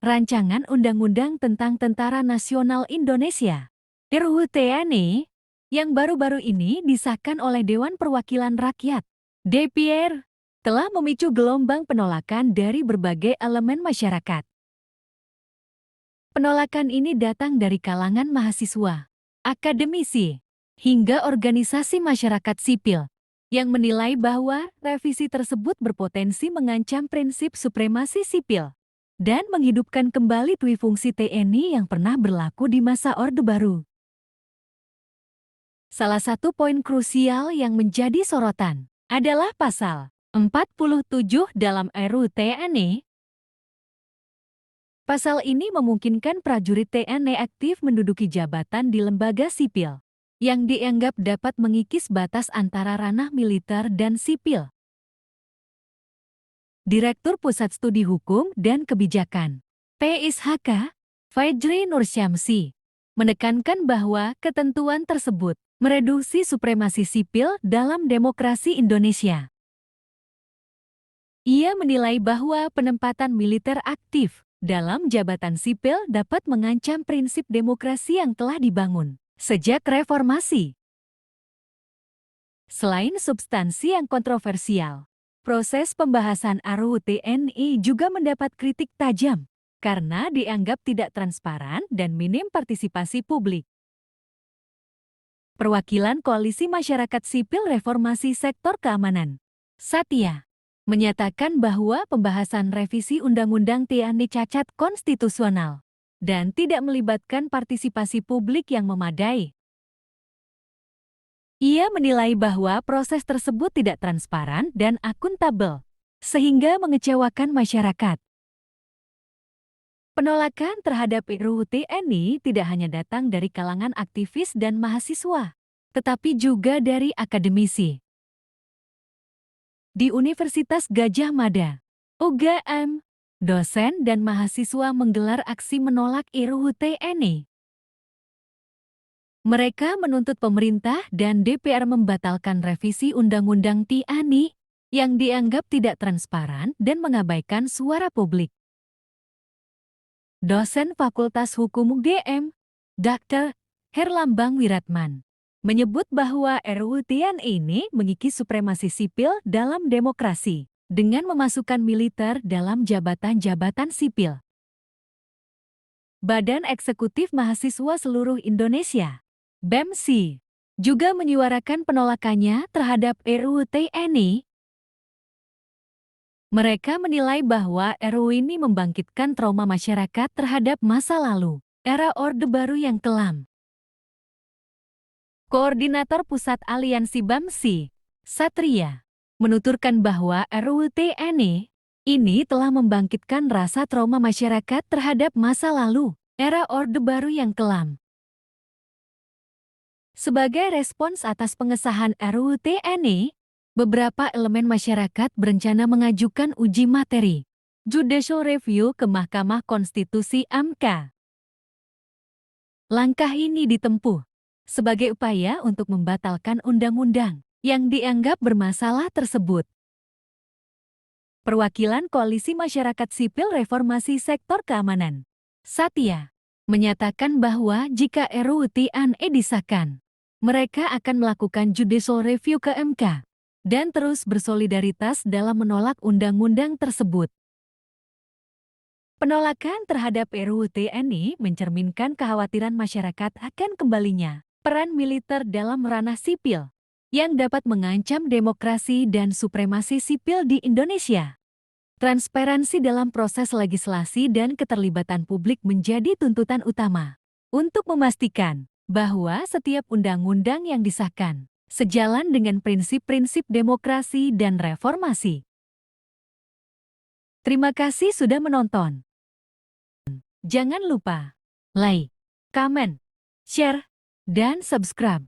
Rancangan Undang-Undang tentang Tentara Nasional Indonesia (RUU TNI) yang baru-baru ini disahkan oleh Dewan Perwakilan Rakyat (DPR) telah memicu gelombang penolakan dari berbagai elemen masyarakat. Penolakan ini datang dari kalangan mahasiswa, akademisi, hingga organisasi masyarakat sipil yang menilai bahwa revisi tersebut berpotensi mengancam prinsip supremasi sipil dan menghidupkan kembali duifungsi TNI yang pernah berlaku di masa Orde Baru. Salah satu poin krusial yang menjadi sorotan adalah pasal 47 dalam RUU TNI. Pasal ini memungkinkan prajurit TNI aktif menduduki jabatan di lembaga sipil yang dianggap dapat mengikis batas antara ranah militer dan sipil. Direktur Pusat Studi Hukum dan Kebijakan (PSHK), Fajri Nursyamsi, menekankan bahwa ketentuan tersebut mereduksi supremasi sipil dalam demokrasi Indonesia. Ia menilai bahwa penempatan militer aktif dalam jabatan sipil dapat mengancam prinsip demokrasi yang telah dibangun sejak reformasi. Selain substansi yang kontroversial, proses pembahasan RUU TNI juga mendapat kritik tajam karena dianggap tidak transparan dan minim partisipasi publik. Perwakilan Koalisi Masyarakat Sipil Reformasi Sektor Keamanan, Satya, menyatakan bahwa pembahasan revisi Undang-Undang TNI cacat konstitusional dan tidak melibatkan partisipasi publik yang memadai. Ia menilai bahwa proses tersebut tidak transparan dan akuntabel, sehingga mengecewakan masyarakat. Penolakan terhadap RUU TNI tidak hanya datang dari kalangan aktivis dan mahasiswa, tetapi juga dari akademisi. Di Universitas Gadjah Mada, UGM, dosen dan mahasiswa menggelar aksi menolak RUU TNI. Mereka menuntut pemerintah dan DPR membatalkan revisi Undang-Undang TNI yang dianggap tidak transparan dan mengabaikan suara publik. Dosen Fakultas Hukum UGM, Dr. Herlambang Wiratman, menyebut bahwa RUU TNI ini mengikis supremasi sipil dalam demokrasi dengan memasukkan militer dalam jabatan-jabatan sipil. Badan Eksekutif Mahasiswa Seluruh Indonesia (BEMSI) juga menyuarakan penolakannya terhadap RUU TNI. Mereka menilai bahwa RUU ini membangkitkan trauma masyarakat terhadap masa lalu, era Orde Baru yang kelam. Koordinator Pusat Aliansi BEMSI, Satria, menuturkan bahwa RUU TNI ini telah membangkitkan rasa trauma masyarakat terhadap masa lalu, era Orde Baru yang kelam. Sebagai respons atas pengesahan RUU TNI, beberapa elemen masyarakat berencana mengajukan uji materi judicial review ke Mahkamah Konstitusi (MK). Langkah ini ditempuh sebagai upaya untuk membatalkan undang-undang yang dianggap bermasalah tersebut. Perwakilan Koalisi Masyarakat Sipil Reformasi Sektor Keamanan, Satya, menyatakan bahwa jika RUU TNI disahkan, mereka akan melakukan judicial review ke MK dan terus bersolidaritas dalam menolak undang-undang tersebut. Penolakan terhadap RUU TNI mencerminkan kekhawatiran masyarakat akan kembalinya peran militer dalam ranah sipil yang dapat mengancam demokrasi dan supremasi sipil di Indonesia. Transparansi dalam proses legislasi dan keterlibatan publik menjadi tuntutan utama untuk memastikan bahwa setiap undang-undang yang disahkan sejalan dengan prinsip-prinsip demokrasi dan reformasi. Terima kasih sudah menonton. Jangan lupa like, comment, share, dan subscribe.